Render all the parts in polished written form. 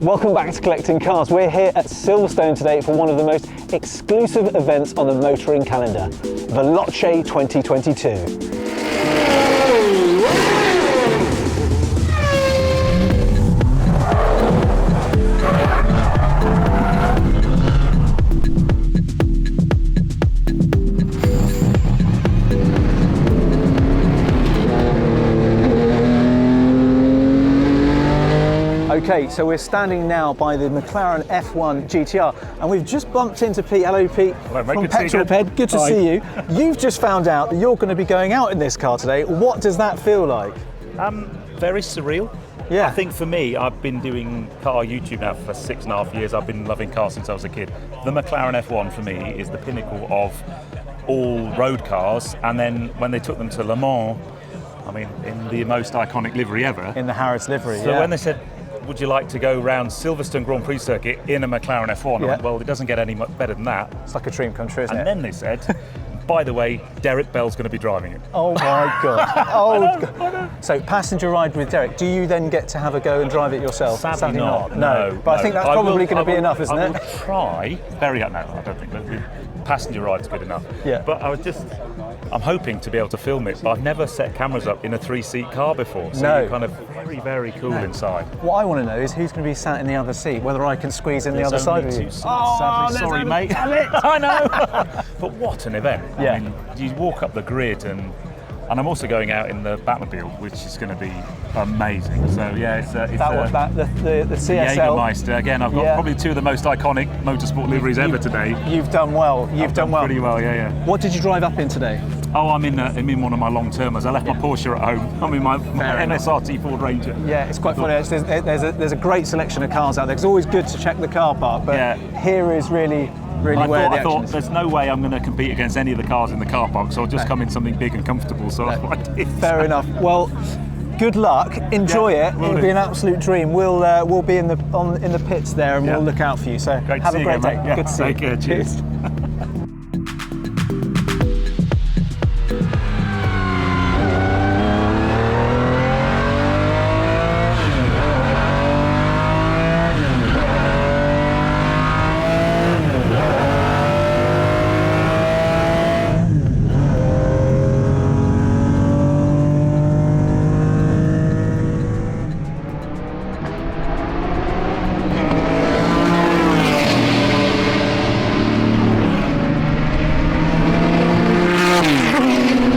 Welcome back to Collecting Cars. We're here at Silverstone today for one of the most exclusive events on the motoring calendar, Veloce 2022. Okay, so we're standing now by the McLaren F1 GTR, and we've just bumped into Pete. Hello, Pete. Hello, mate. From Petrolhead. Good to see you. You've just found out that you're going to be going out in this car today. What does that feel like? Very surreal. Yeah. I think for me, I've been doing car YouTube now for 6.5 years. I've been loving cars since I was a kid. The McLaren F1 for me is the pinnacle of all road cars, and then when they took them to Le Mans, I mean, in the most iconic livery ever. In the Harrods livery, So when they said, would you like to go round Silverstone Grand Prix circuit in a McLaren F1? I went, well, it doesn't get any much better than that. It's like a dream come true, isn't it? And then they said, by the way, Derek Bell's going to be driving it. Oh my God. Oh, I know. So passenger ride with Derek. Do you then get to have a go and drive it yourself? Sadly not. No. But I think that's probably going to be enough, isn't it? I will try. No, I don't think that passenger ride's good enough. Yeah. But I'm hoping to be able to film it, but I've never set cameras up in a 3-seat car before. So you're kind of very, very cool inside. What I want to know is who's going to be sat in the other seat, whether I can squeeze in the other side of you. Sadly, sorry, mate. I know. But what an event. Yeah. I mean, you walk up the grid and I'm also going out in the Batmobile, which is going to be amazing. So yeah, it's the CSL. Jägermeister. Again, I've got probably two of the most iconic motorsport liveries ever today. You've done well. I've done pretty well, yeah. What did you drive up in today? Oh, I'm in one of my long-termers. I left my Porsche at home. I'm in my MSRT Ford Ranger. Yeah, it's quite funny. There's a great selection of cars out there. It's always good to check the car park, but here is really where the action is. There's no way I'm going to compete against any of the cars in the car park, so I'll just come in something big and comfortable. So that's what I did. Fair enough. Well, good luck. Enjoy it. It'll be an absolute dream. We'll be in the pits there, and we'll look out for you. So have a great day. Good to see you. Take care. Cheers.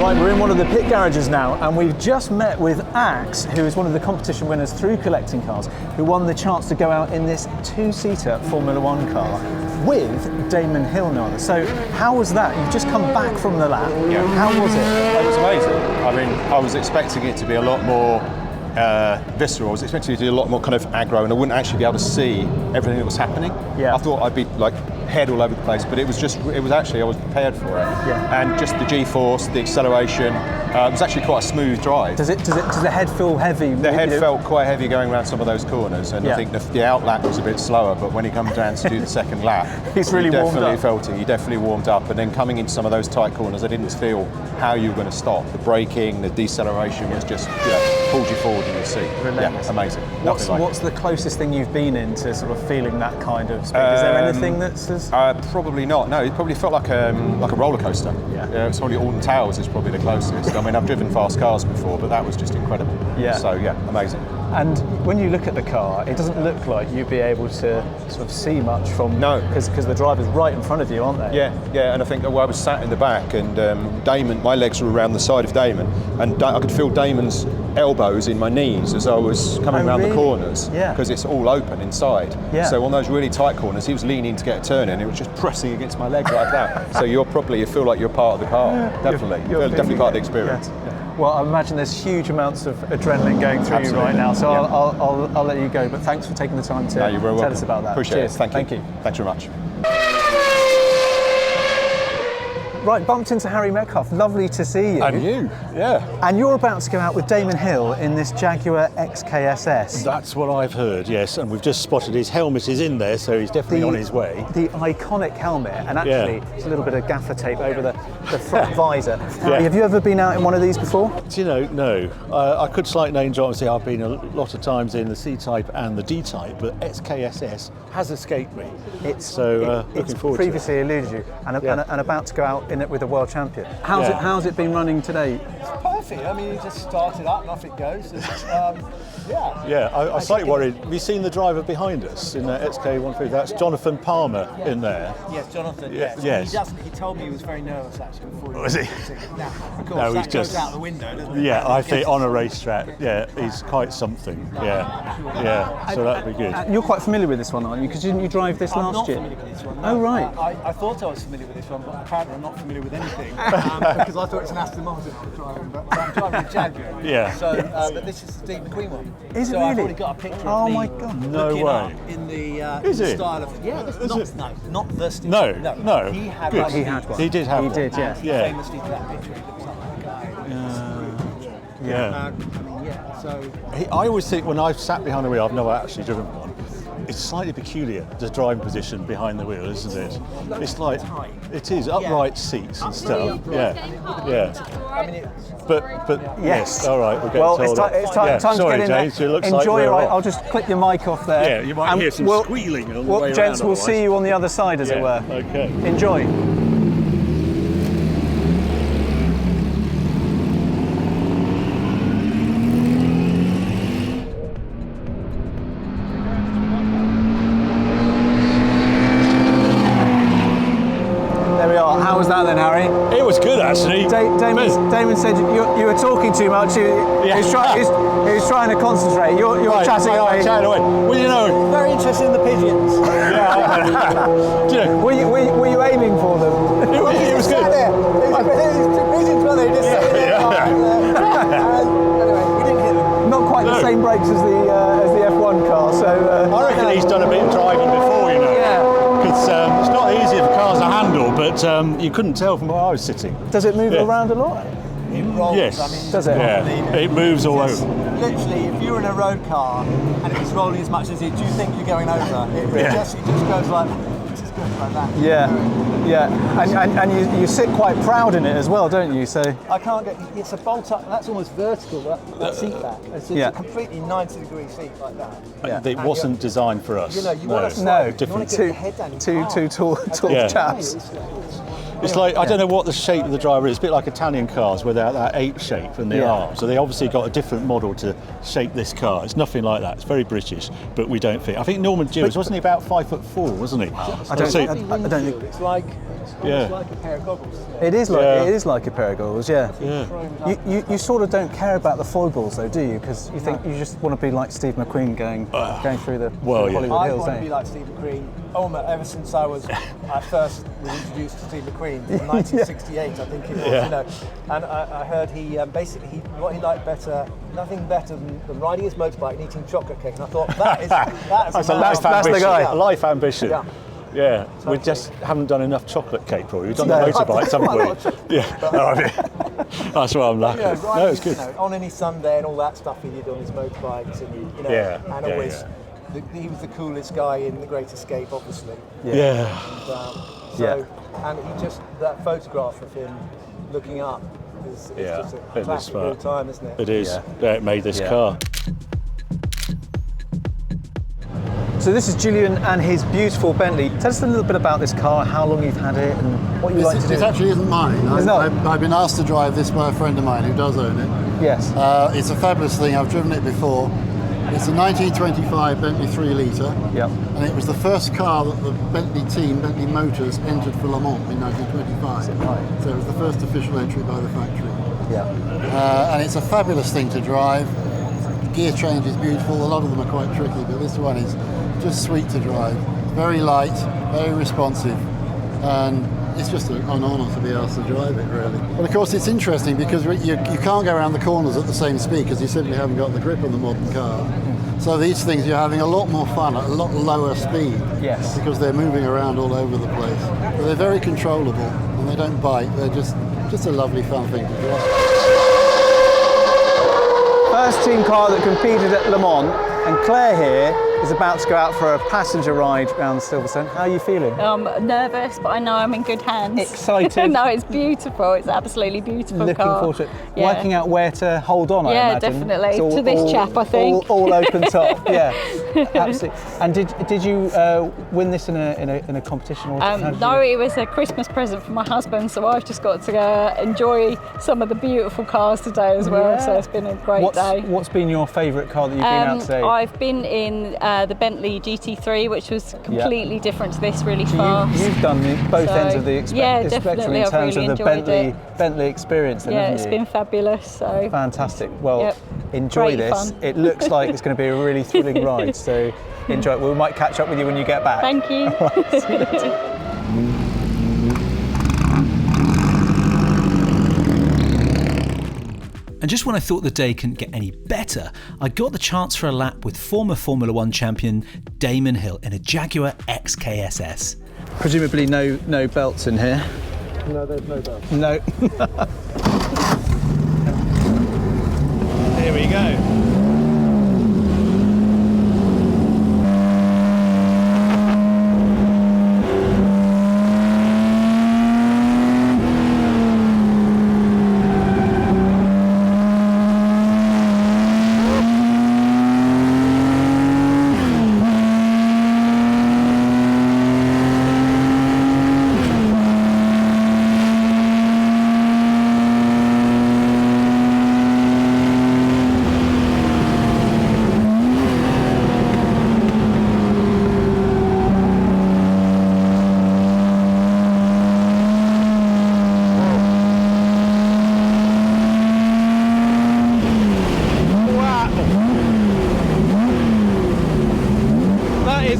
We're in one of the pit garages now, and we've just met with Axe, who is one of the competition winners through Collecting Cars, who won the chance to go out in this 2-seater Formula One car with Damon Hill, no other. So how was that? You've just come back from the lap. Yeah. How was it? It was amazing. I mean, I was expecting it to be a lot more visceral. I was expecting it to be a lot more kind of aggro, and I wouldn't actually be able to see everything that was happening. Yeah. I thought I'd be like head all over the place, but I was prepared for it. Yeah. And just the G-force, the acceleration, it was actually quite a smooth drive. Does the head feel heavy? The head felt quite heavy going around some of those corners, and I think the out lap was a bit slower, but when he comes down to do the second lap, He's really warmed up. He definitely warmed up, and then coming into some of those tight corners, I didn't feel how you were going to stop. The braking, the deceleration was just, pulled you forward in your seat. Relentless. Yeah, amazing. What's the closest thing you've been in to sort of feeling that kind of speed? Is there anything that's as... Probably not. No, it probably felt like a roller coaster. Yeah. It's probably Alton Towers is probably the closest. I mean, I've driven fast cars before, but that was just incredible. Yeah. So yeah, amazing. And when you look at the car, it doesn't look like you'd be able to sort of see much from... No. Because the driver's right in front of you, aren't they? Yeah, and I think I was sat in the back, and Damon, my legs were around the side of Damon, and I could feel Damon's elbows in my knees as I was coming around the corners, because it's all open inside. Yeah. So on those really tight corners, he was leaning to get a turn in, it was just pressing against my leg like that. So you feel like you're part of the car, definitely. You're definitely part of the experience. Yeah. Well, I imagine there's huge amounts of adrenaline going through you right now, so I'll let you go. But thanks for taking the time to tell us about that. Appreciate Cheers. it. Thank you. you. Thanks very much. Right, bumped into Harry Metcalfe. Lovely to see you. And you, yeah. And you're about to go out with Damon Hill in this Jaguar xkss. That's what I've heard, yes. And we've just spotted his helmet is in there, so he's definitely on his way. The iconic helmet, and actually there's a little bit of gaffer tape over the front visor. Harry, have you ever been out in one of these before? Do you know, no. I could slight name drop and say I've been a lot of times in the C-Type and the D-Type, but xkss has escaped me. It's looking forward to it. Previously eluded you, and about to go out in it with a world champion. How's it been running today? It's perfect. I mean, you just start it up and off it goes. I'm slightly worried. Have you seen the driver behind us in that XK130? That's Jonathan Palmer in there. Yes, Jonathan. Yes. He told me he was very nervous actually before he Was he? Now, of course, No, that he's goes just out the window, doesn't it? Yeah, I think on a racetrack, he's quite something. Yeah. So that'd be good. You're quite familiar with this one, aren't you? Because didn't you drive this last year? I'm not familiar with this one. Oh, right. I thought I was familiar with this one, but apparently I'm not familiar with anything because I thought it's an Aston Martin I'm driving, but I'm driving a Jaguar. Yeah. So, but this is the Steve McQueen one. Is it so really? I've already got a picture Oh of me my God. No looking way. up in the Is it? style of not the Steve. No. He had Good. one. He had one. He did have He one. did, yeah. He Yeah. famously for that picture, he looks like that guy. Yeah. So I always think when I've sat behind the wheel, I've never actually driven one. It's slightly peculiar, the driving position behind the wheel, isn't it? It's like, it is, upright seats and stuff. Yeah. I mean, But yes, all right, we're getting Well, told it's time sorry, to get in James, there. it looks Enjoy like we're your ride. off. I'll just clip your mic off there. Yeah, you might And hear some squealing on the way Gents, around we'll see otherwise. you on the other side, as it were. Okay. Enjoy. There we are. How was that then, Harry? It was good, actually. Damon said you were talking too much. He was trying to concentrate. You're chatting away. Chatting away. Well, you know, very interested in the pigeons. do you know, Were you aiming for them? it was good. There. There's two pigeons, weren't they? Just sitting there. Anyway, we didn't hit them. Not quite the same brakes as the F1 car. So I reckon he's done a bit of driving before, you know. Yeah. Because it's not easy for cars to handle, but you couldn't tell from where I was sitting. Does it move around a lot? It rolls. Yes. I mean, Does it? Yeah, it moves all just over. Literally, if you were in a road car and it was rolling as much as it, do you think you're going over? It just goes like that. Yeah. And you sit quite proud in it as well, don't you? So I can't get. It's a bolt up. That's almost vertical. That seat back. It's a completely 90-degree seat like that. Yeah. It wasn't designed for us. You know, you no. want to slide. You different. want to get your head down. Two tall chaps. It's like, I don't know what the shape of the driver is. It's a bit like Italian cars where they're that ape shape and the arms. So they obviously got a different model to shape this car. It's nothing like that. It's very British, but we don't fit. I think Norman Jewis, wasn't he about 5'4", wasn't he? I don't think. It's like Yeah. a pair of goggles. It is like a pair of goggles. Yeah. You sort of don't care about the foibles though, do you? Because you think you just want to be like Steve McQueen going through the Hollywood I Hills. want to be like Steve McQueen. Ever since I first was introduced to Steve McQueen in 1968, I think it was. You know, and I heard what he liked better, nothing better than riding his motorbike and eating chocolate cake. And I thought that's a life that's the ambition. guy. A life ambition. Yeah. We just haven't done enough chocolate cake probably. We've done the motorbikes, haven't we? That's why I'm laughing. No, it's good. You know, on any Sunday and all that stuff he did on his motorbikes, and always. He was the coolest guy in The Great Escape, obviously. And he just, that photograph of him looking up is just a classic of all time, isn't it? It is. Yeah, it made this car. So this is Julian and his beautiful Bentley. Tell us a little bit about this car, how long you've had it, and what you like to do. It actually isn't mine. I've been asked to drive this by a friend of mine who does own it. Yes. It's a fabulous thing. I've driven it before. It's a 1925 Bentley 3 litre. Yep. And it was the first car that the Bentley team, Bentley Motors, entered for Le Mans in 1925. Right. So it was the first official entry by the factory. Yeah. And it's a fabulous thing to drive. The gear change is beautiful. A lot of them are quite tricky, but this one is just sweet to drive. Very light, very responsive, and it's just an honour to be asked to drive it, really. But of course it's interesting because you can't go around the corners at the same speed because you simply haven't got the grip on the modern car. So these things, you're having a lot more fun at a lot lower speed. Yes. Because they're moving around all over the place. But they're very controllable and They don't bite. They're just a lovely fun thing to drive. First team car that competed at Le Mans, and Claire here is about to go out for a passenger ride around Silverstone. How are you feeling? I'm nervous, but I know I'm in good hands. Excited? No, it's beautiful. It's absolutely beautiful Looking car. forward to it. Yeah. Working out where to hold on, I Yeah, imagine. definitely. It's To this chap, I think. All open top, yeah. Absolutely. And did you win this in a competition? Or No, it was a Christmas present for my husband, so I've just got to enjoy some of the beautiful cars today as well. Yeah. So it's been a great day. What's been your favourite car that you've been out today? I've been in the Bentley GT3, which was completely different to this, really fast. You've done both ends of the yeah, spectrum definitely. in terms I've really of the enjoyed Bentley experience. Then, yeah, haven't it's you? been fabulous. So Fantastic. Well, yep. Enjoy Great this. fun. It looks like it's going to be a really thrilling ride. So enjoy it. We might catch up with you when you get back. Thank you. See you later. And just when I thought the day couldn't get any better, I got the chance for a lap with former Formula One champion Damon Hill in a Jaguar xkss. Presumably no belts in here. No, there's no belts. No. Here we go.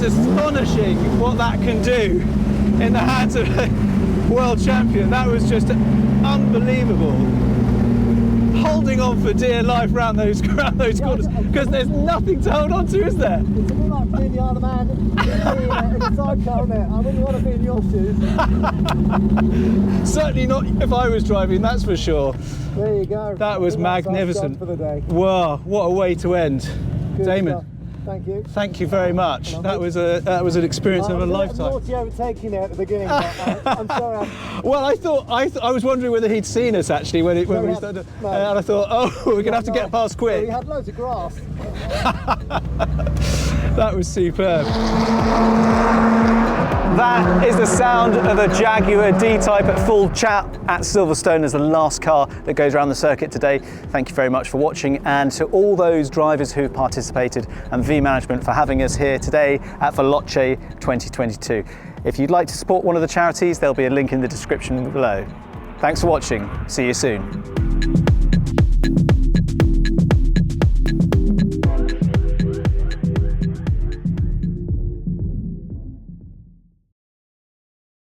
Astonishing what that can do in the hands of a world champion. That was just unbelievable. Holding on for dear life around those corners, because there's nothing to hold on to, is there? It's a bit like being the other man in the sidecar, isn't it? I wouldn't want to be in your shoes. Certainly not if I was driving, that's for sure. There you go. That was magnificent. For the day. Wow, what a way to end. Good Damon. stuff. Thank you. Thank you very much. That was an experience of a lifetime. Naughty overtaking it at the beginning, but I'm sorry. Well, I was wondering whether he'd seen us actually when we started, and I thought, oh, we're gonna have to get past quick. We had loads of grass. That was superb. That is the sound of a Jaguar D-Type at full chat at Silverstone as the last car that goes around the circuit today. Thank you very much for watching, and to all those drivers who participated, and V Management for having us here today at Veloce 2022. If you'd like to support one of the charities, there'll be a link in the description below. Thanks for watching. See you soon.